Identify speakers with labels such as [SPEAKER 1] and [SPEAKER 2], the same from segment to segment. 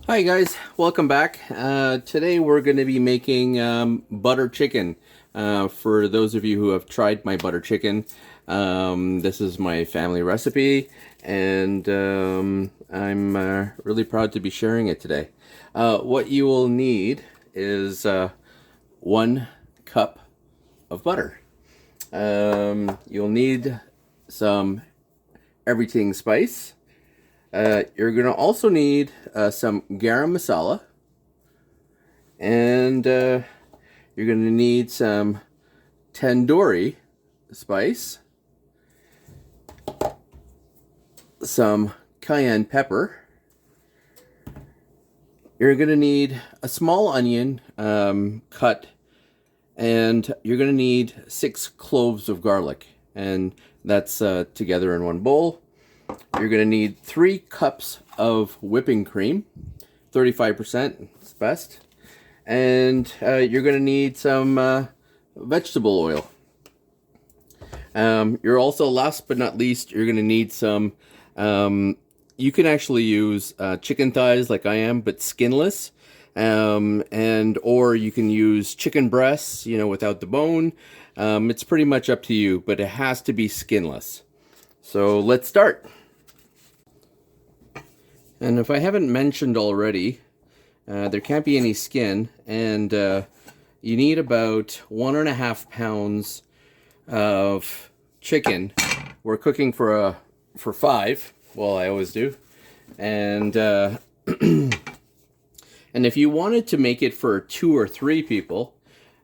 [SPEAKER 1] Hi guys, welcome back. Today we're going to be making butter chicken. For those of you who have tried my butter chicken, this is my family recipe, and I'm really proud to be sharing it today. What you will need is 1 cup of butter. You'll need some everything spice. You're going to also need some Garam Masala, and you're going to need some Tandoori Spice, some Cayenne Pepper. You're going to need a small onion cut, and you're going to need 6 cloves of garlic, and that's together in one bowl. You're going to need 3 cups of whipping cream, 35% is best. And you're going to need some vegetable oil. You're also, last but not least, you're going to need some, you can actually use chicken thighs like I am, but skinless. Or you can use chicken breasts, without the bone. It's pretty much up to you, but it has to be skinless. So let's start. And if I haven't mentioned already, there can't be any skin, and you need about 1.5 pounds of chicken. We're cooking for 5. Well, I always do, and and if you wanted to make it for 2 or 3 people,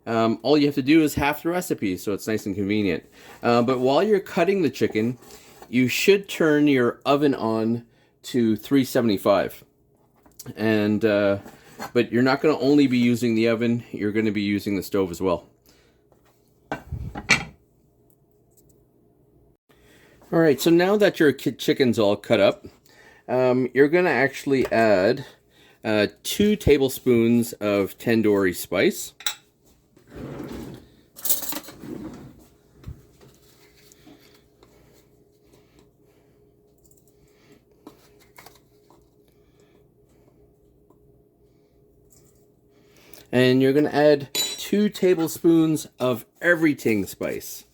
[SPEAKER 1] all you have to do is half the recipe, so it's nice and convenient. But while you're cutting the chicken, you should turn your oven on to 375, and but you're not going to only be using the oven, you're going to be using the stove as well. Alright, so now that your chicken's all cut up, you're going to actually add 2 tablespoons of Tandoori Spice. And you're going to add 2 tablespoons of everything spice.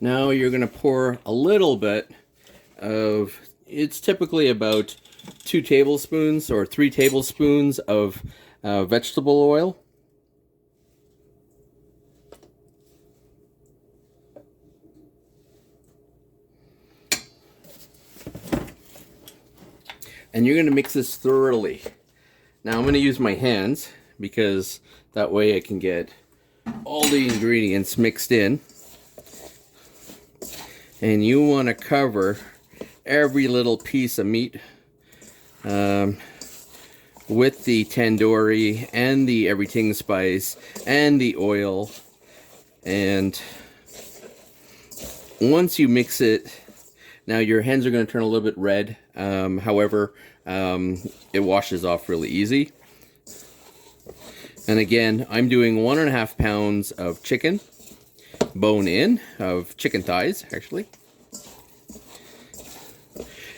[SPEAKER 1] Now you're going to pour a little bit of, it's typically about 2 tablespoons or 3 tablespoons of vegetable oil. And you're going to mix this thoroughly. Now I'm going to use my hands because that way I can get all the ingredients mixed in. And you want to cover every little piece of meat with the tandoori and the everything spice and the oil. And once you mix it, now your hands are going to turn a little bit red. However, it washes off really easy. And again, I'm doing 1.5 pounds of chicken, bone in, of chicken thighs actually.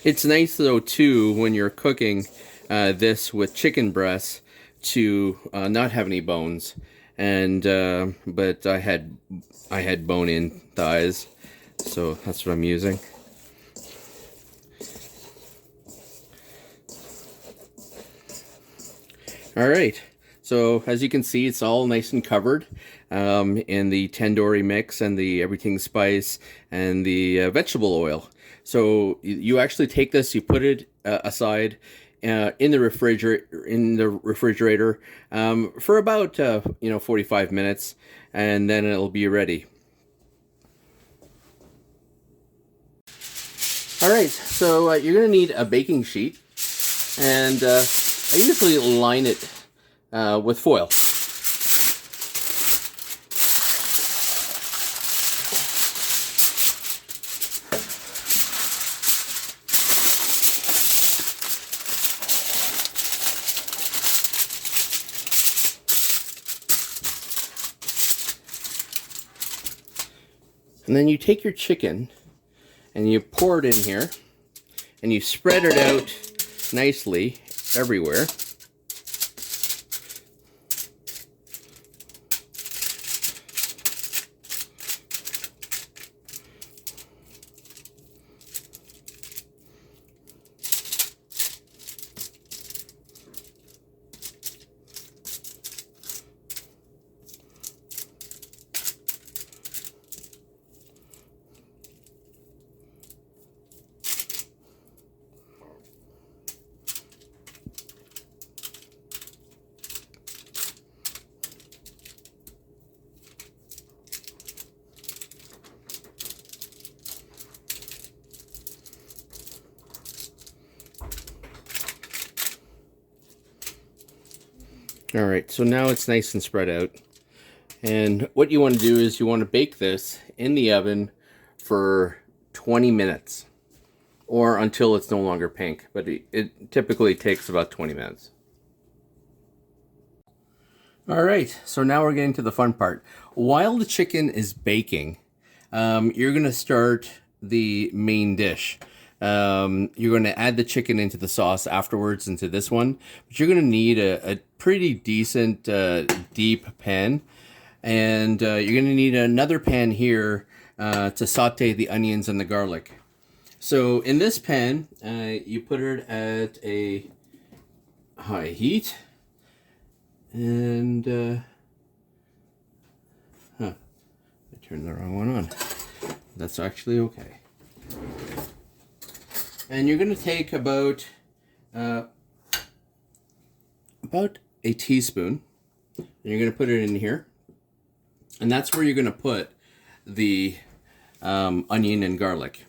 [SPEAKER 1] It's nice though too when you're cooking this with chicken breasts to not have any bones, and but I had bone-in thighs, so that's what I'm using. All right, so as you can see, it's all nice and covered in the tandoori mix and the everything spice and the vegetable oil. So you actually take this, you put it aside in the refrigerator for about 45 minutes, and then it'll be ready. All right, so you're going to need a baking sheet, and I usually line it with foil. And then you take your chicken and you pour it in here and you spread it out nicely everywhere. All right, so now it's nice and spread out. And what you want to do is you want to bake this in the oven for 20 minutes or until it's no longer pink, but it typically takes about 20 minutes. All right, so now we're getting to the fun part. While the chicken is baking, you're going to start the main dish. You're going to add the chicken into the sauce afterwards into this one, but you're going to need a pretty decent deep pan, and you're going to need another pan here to saute the onions and the garlic. So in this pan, you put it at a high heat, and I turned the wrong one on. That's actually okay. And you're going to take about a teaspoon, and you're going to put it in here, and that's where you're going to put the onion and garlic.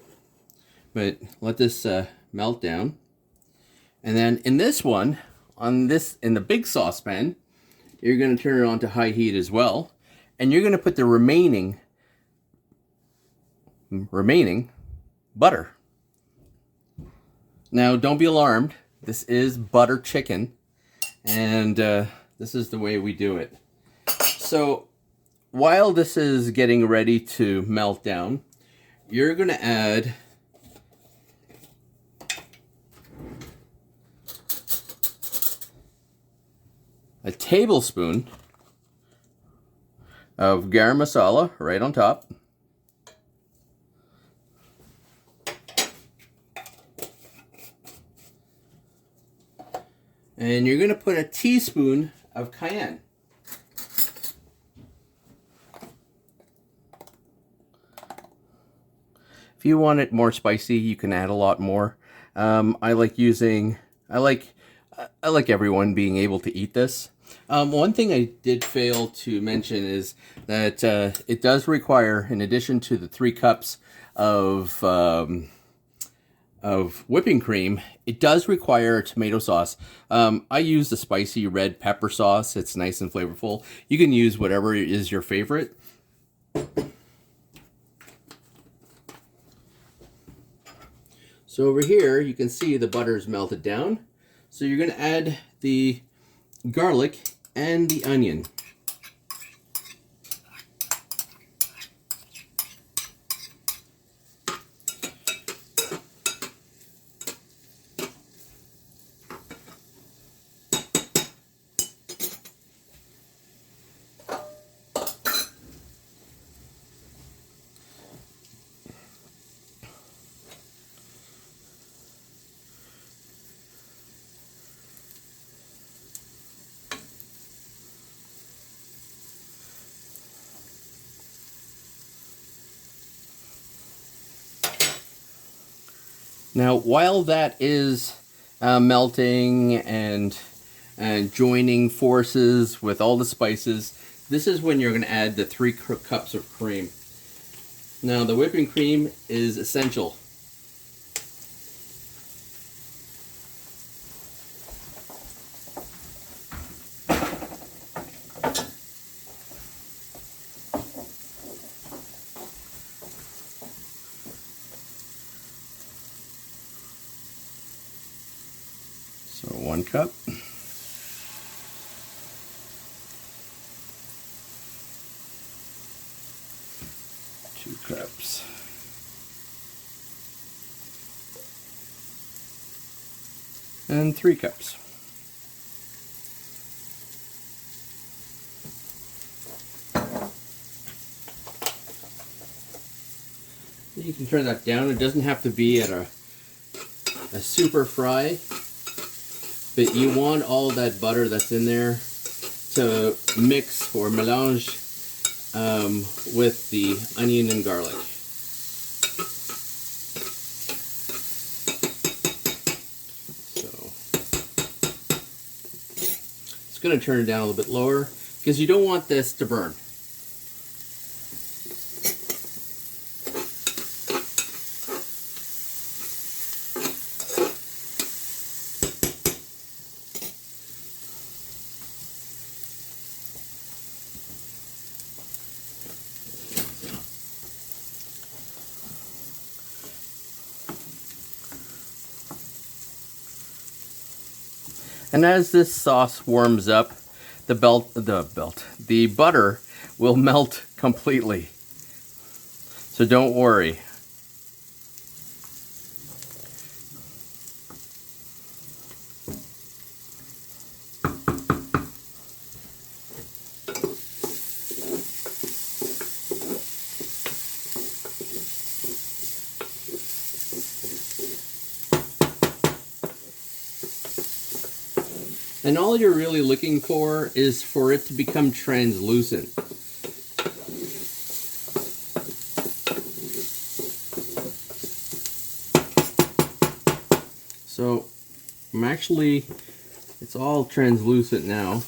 [SPEAKER 1] But let this melt down, and then in this one, in the big saucepan, you're going to turn it on to high heat as well, and you're going to put the remaining butter. Now, don't be alarmed. This is butter chicken, and this is the way we do it. So, while this is getting ready to melt down, you're going to add a tablespoon of Garam Masala right on top. And you're going to put a teaspoon of cayenne. If you want it more spicy, you can add a lot more. I like everyone being able to eat this. One thing I did fail to mention is that it does require, in addition to the 3 cups of whipping cream, it does require a tomato sauce. I use the spicy red pepper sauce. It's nice and flavorful. You can use whatever is your favorite. So over here, you can see the butter is melted down. So you're going to add the garlic and the onion. Now, while that is melting and joining forces with all the spices, this is when you're going to add the 3 cups of cream. Now, the whipping cream is essential. So 1 cup. 2 cups. and 3 cups. You can turn that down. It doesn't have to be at a super fry, but you want all that butter that's in there to mix or melange with the onion and garlic. So it's going to turn it down a little bit lower because you don't want this to burn. And as this sauce warms up, the butter will melt completely. So don't worry. And all you're really looking for is for it to become translucent. So it's all translucent now.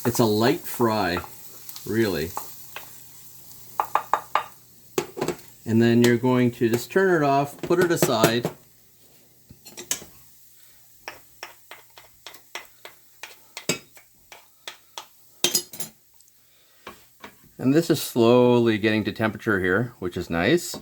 [SPEAKER 1] It's a light fry, really. And then you're going to just turn it off, put it aside. And this is slowly getting to temperature here, which is nice.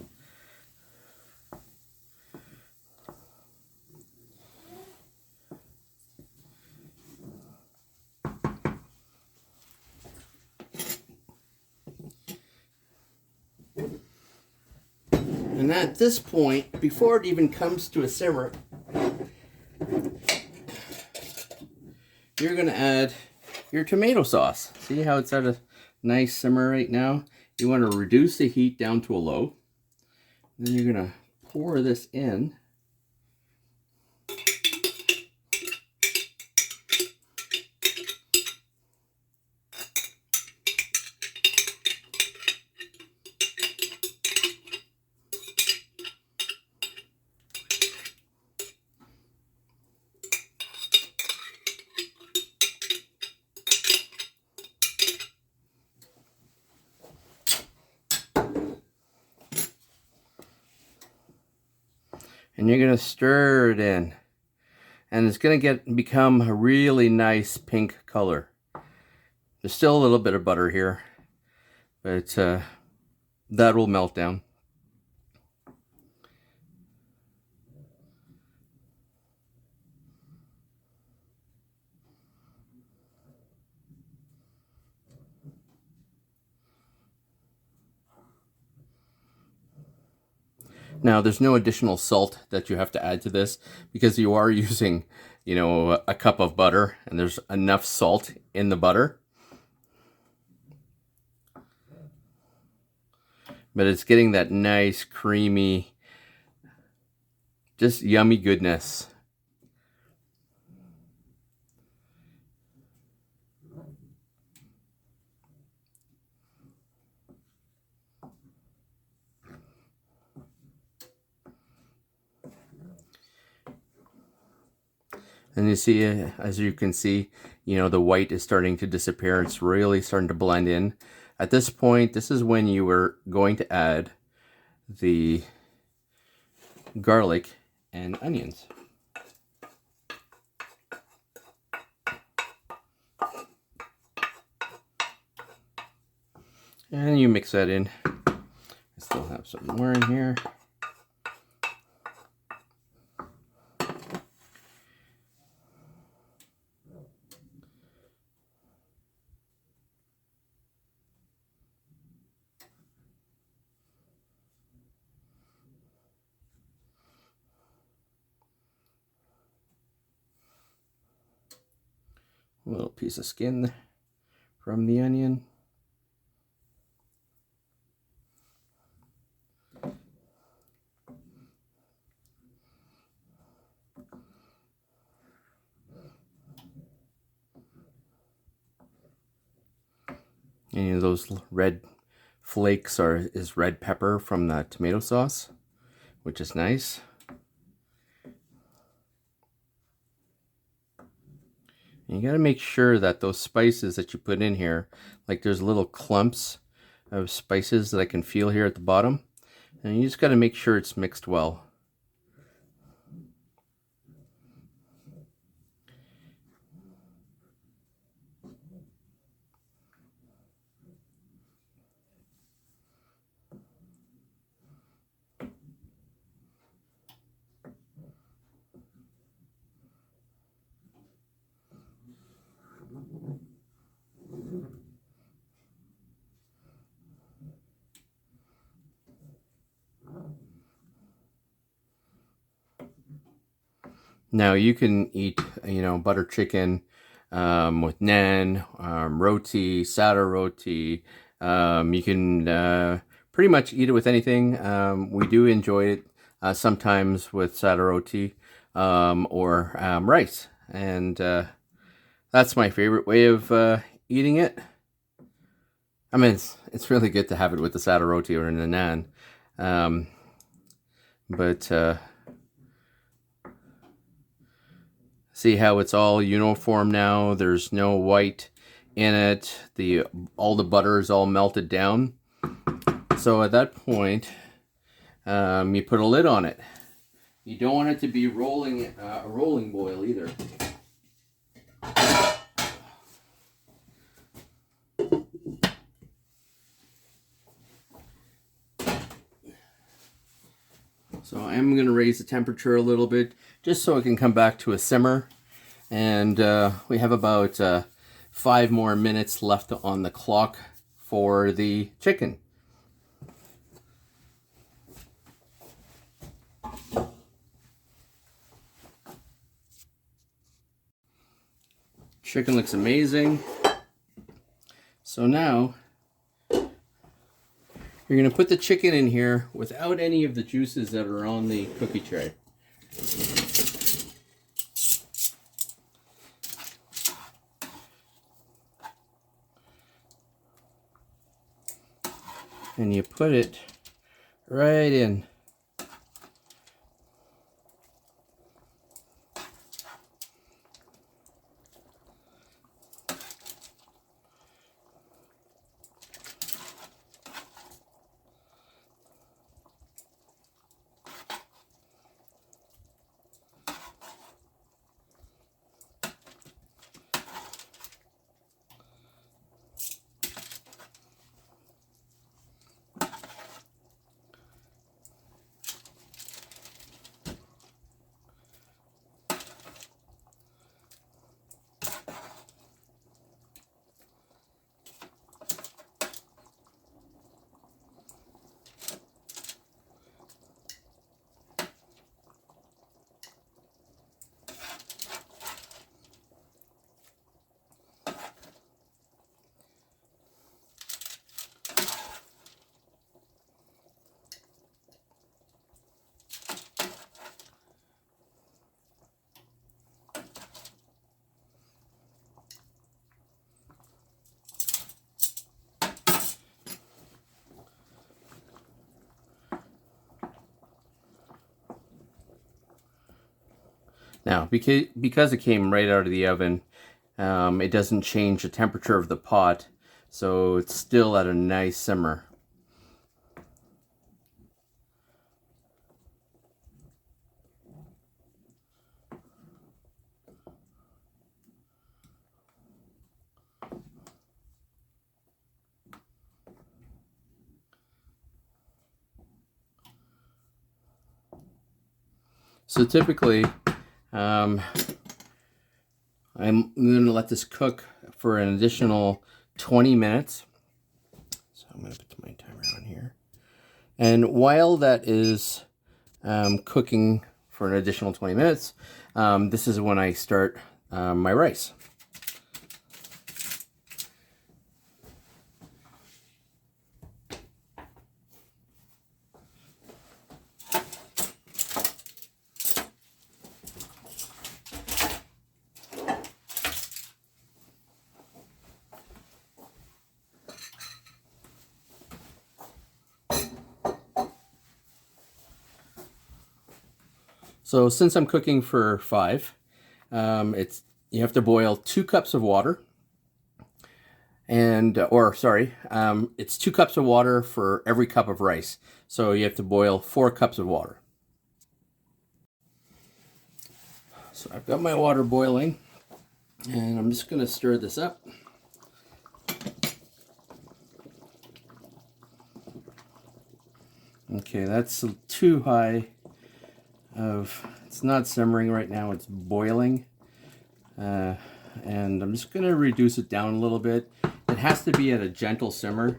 [SPEAKER 1] And at this point, before it even comes to a simmer, you're going to add your tomato sauce. See how it's at a nice simmer right now? You want to reduce the heat down to a low. Then you're going to pour this in. And you're going to stir it in. And it's going to become a really nice pink color. There's still a little bit of butter here, but that will melt down. Now, there's no additional salt that you have to add to this because you are using, a cup of butter, and there's enough salt in the butter. But it's getting that nice, creamy, just yummy goodness. And you see, as you can see, the white is starting to disappear. It's really starting to blend in. At this point, this is when you were going to add the garlic and onions. And you mix that in. I still have some more in here. A little piece of skin from the onion. Any of those red flakes is red pepper from the tomato sauce, which is nice. And you got to make sure that those spices that you put in here, like there's little clumps of spices that I can feel here at the bottom, and you just got to make sure it's mixed well. Now you can eat, butter chicken with naan, roti, sada roti. You can pretty much eat it with anything. We do enjoy it sometimes with sada roti or rice, and that's my favorite way of eating it. I mean, it's really good to have it with the sada roti or in the naan, but see how it's all uniform now. There's no white in it. All the butter is all melted down. So at that point, you put a lid on it. You don't want it to be a rolling boil either. So I'm going to raise the temperature a little bit just so it can come back to a simmer. And we have about 5 more minutes left on the clock for the chicken. Chicken looks amazing. So now you're going to put the chicken in here without any of the juices that are on the cookie tray. And you put it right in. Now, because it came right out of the oven, it doesn't change the temperature of the pot, so it's still at a nice simmer. So typically, I'm going to let this cook for an additional 20 minutes. So I'm going to put my timer on here. And while that is cooking for an additional 20 minutes, this is when I start my rice. So since I'm cooking for 5, you have to boil 2 cups of water. And, it's 2 cups of water for every cup of rice. So you have to boil 4 cups of water. So I've got my water boiling, and I'm just going to stir this up. Okay, that's too high it's not simmering right now, it's boiling. And I'm just going to reduce it down a little bit. It has to be at a gentle simmer.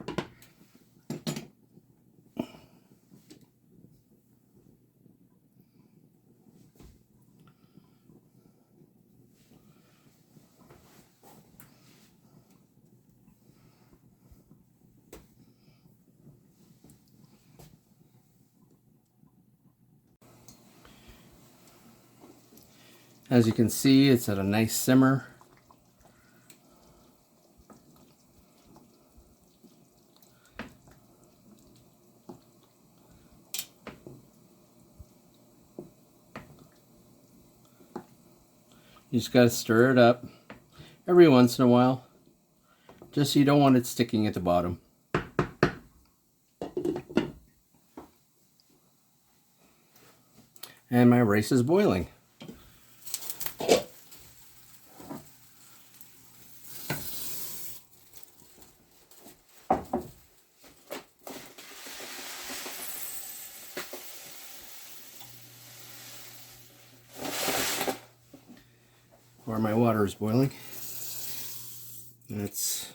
[SPEAKER 1] As you can see, it's at a nice simmer. You just got to stir it up every once in a while, just so you don't want it sticking at the bottom. And my rice is boiling. Or my water is boiling. That's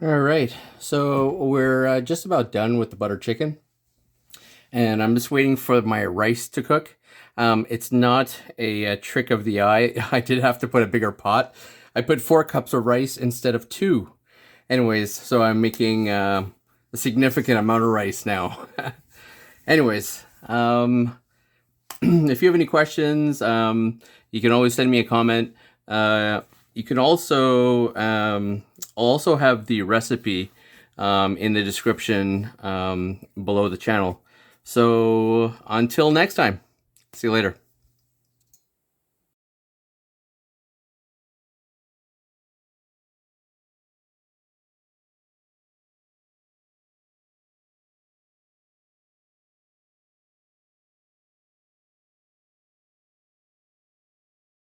[SPEAKER 1] all right, so we're just about done with the butter chicken, and I'm just waiting for my rice to cook. It's not a trick of the eye. I did have to put a bigger pot. I put 4 cups of rice instead of 2. Anyways, so I'm making a significant amount of rice now. Anyways, if you have any questions, you can always send me a comment. You can also have the recipe in the description below the channel. So until next time, see you later.